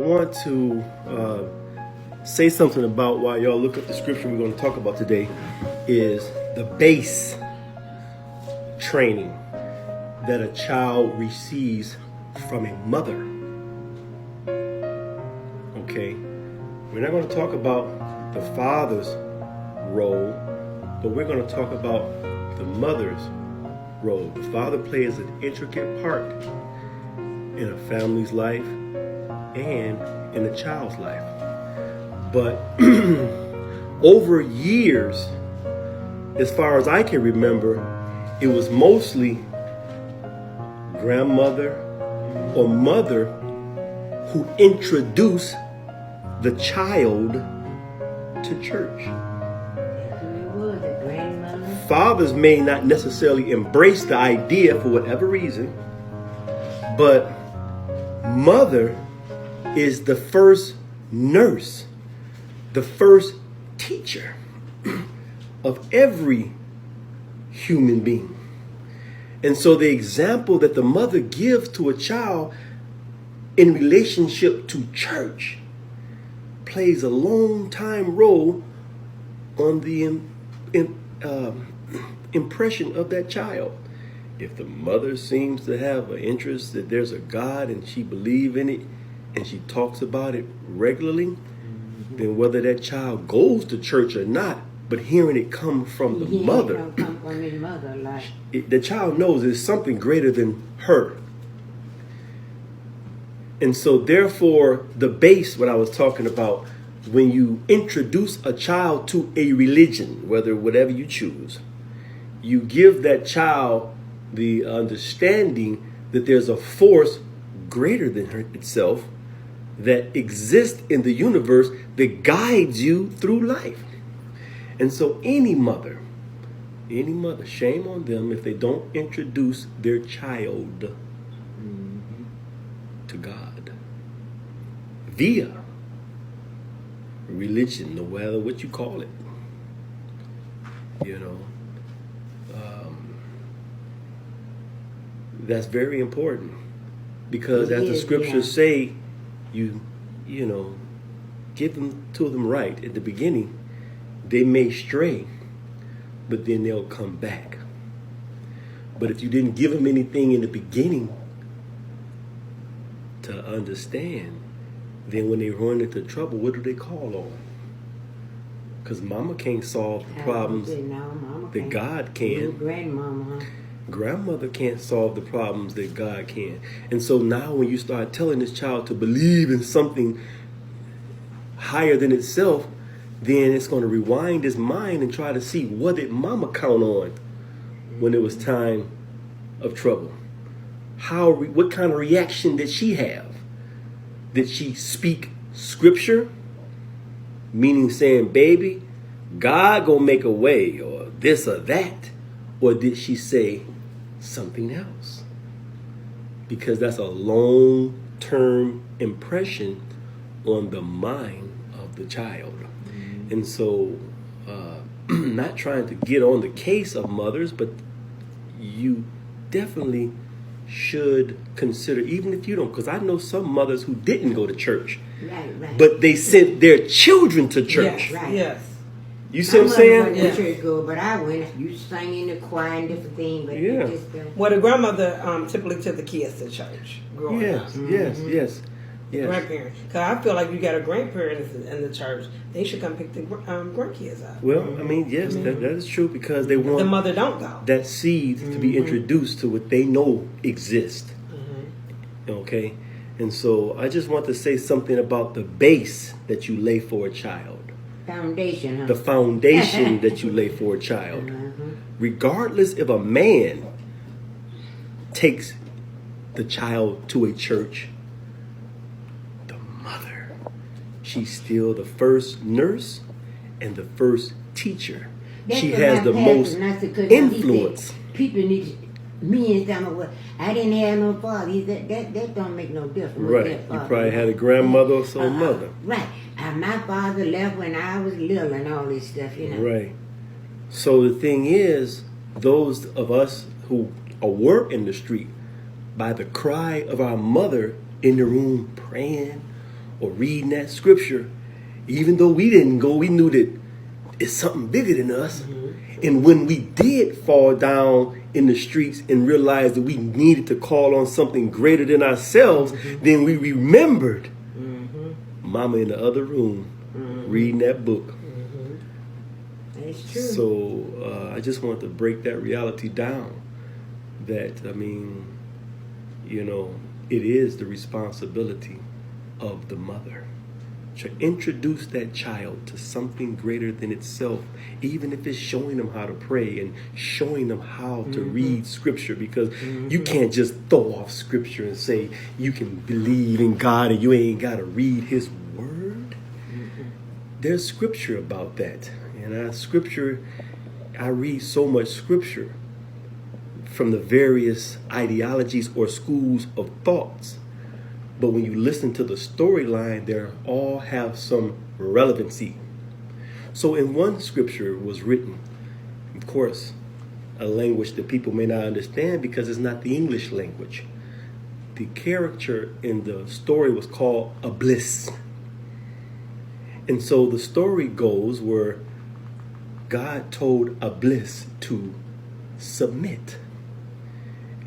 I want to say something about why y'all look at the scripture we're going to talk about today is the base training that a child receives from a mother. Okay, we're not going to talk about the father's role, but we're going to talk about the mother's role. The father plays an intricate part in a family's life and in a child's life. But over years, as far as I can remember, it was mostly grandmother or mother who introduced the child to church. Fathers may not necessarily embrace the idea for whatever reason, but mother is the first nurse, the first teacher of every human being. And so the example that the mother gives to a child in relationship to church plays a long time role on the impression of that child. If the mother seems to have an interest that there's a God and she believes in it and she talks about it regularly, then whether that child goes to church or not, but hearing it come from the mother, the child knows there's something greater than her. And so therefore, the base, what I was talking about, when you introduce a child to a religion, whatever you choose, you give that child the understanding that there's a force greater than itself that exists in the universe that guides you through life. And so any mother, shame on them if they don't introduce their child to God via religion, no matter what you call it. That's very important, because as the scriptures say, you give them to them right at the beginning. They may stray, but then they'll come back. But if you didn't give them anything in the beginning to understand, then when they run into trouble, what do they call on? Because mama can't solve the problems that God can. Grandmother can't solve the problems that God can. And so now when you start telling this child to believe in something higher than itself, then it's going to rewind his mind and try to see, what did mama count on when it was time of trouble? What kind of reaction did she have? Did she speak scripture? Meaning saying, baby, God gonna make a way, or this or that? Or did she say something else? Because that's a long-term impression on the mind of the child. And so, not trying to get on the case of mothers, but you definitely should consider, even if you don't, because I know some mothers who didn't go to church, but they sent their children to church. Yes. You see what I'm saying? I church go, but I went. You sang in the choir and different things. But Well, the grandmother typically took the kids to church. Yes. Grandparents. Because I feel like you got a grandparent in the church, they should come pick the grandkids up. Well, I mean, yes, that is true, because they want the mother don't go. that seed to be introduced to what they know exists. Okay? And so I just want to say something about the base that you lay for a child. Foundation, huh? The foundation that you lay for a child. Regardless if a man takes the child to a church, the mother, she's still the first nurse and the first teacher. She has the most influence. People need me and some. I didn't have no father. He said that don't make no difference. Right. You probably had a grandmother or some mother. Right. My father left when I was little and all this stuff, Right. So the thing is, those of us who were in the street, by the cry of our mother in the room praying or reading that scripture, even though we didn't go, we knew that it's something bigger than us. And when we did fall down in the streets and realized that we needed to call on something greater than ourselves, then we remembered Mama in the other room reading that book. That's true. So I just want to break that reality down. That, I mean, you know, it is the responsibility of the mother to introduce that child to something greater than itself, even if it's showing them how to pray and showing them how to read scripture, because you can't just throw off scripture and say you can believe in God and you ain't got to read his word. There's scripture about that. And I read so much scripture from the various ideologies or schools of thoughts. But when you listen to the storyline, they all have some relevancy. So in one scripture was written, of course, a language that people may not understand because it's not the English language. The character in the story was called Bliss. And so the story goes where God told Bliss to submit.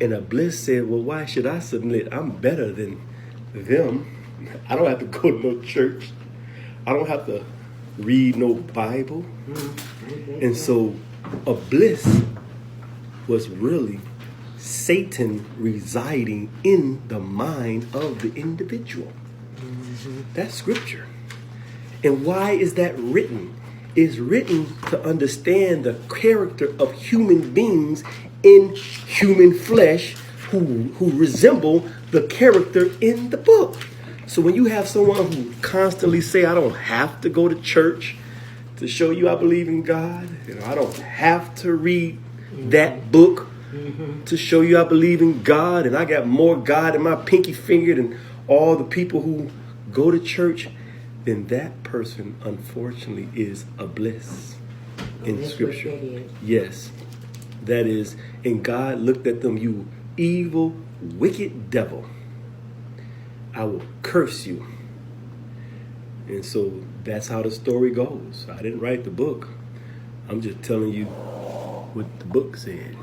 And Bliss said, well, why should I submit? I'm better than them. I don't have to go to no church. I don't have to read no Bible. And so Bliss was really Satan residing in the mind of the individual. That's scripture. And why is that written? It's written to understand the character of human beings in human flesh who resemble the character in the book. So when you have someone who constantly say, I don't have to go to church to show you I believe in God, you know, I don't have to read that book to show you I believe in God, and I got more God in my pinky finger than all the people who go to church, then that person unfortunately is a bliss in scripture. Yes, that is, and God looked at them, you evil, wicked devil, I will curse you. And so that's how the story goes. I didn't write the book. I'm just telling you what the book said.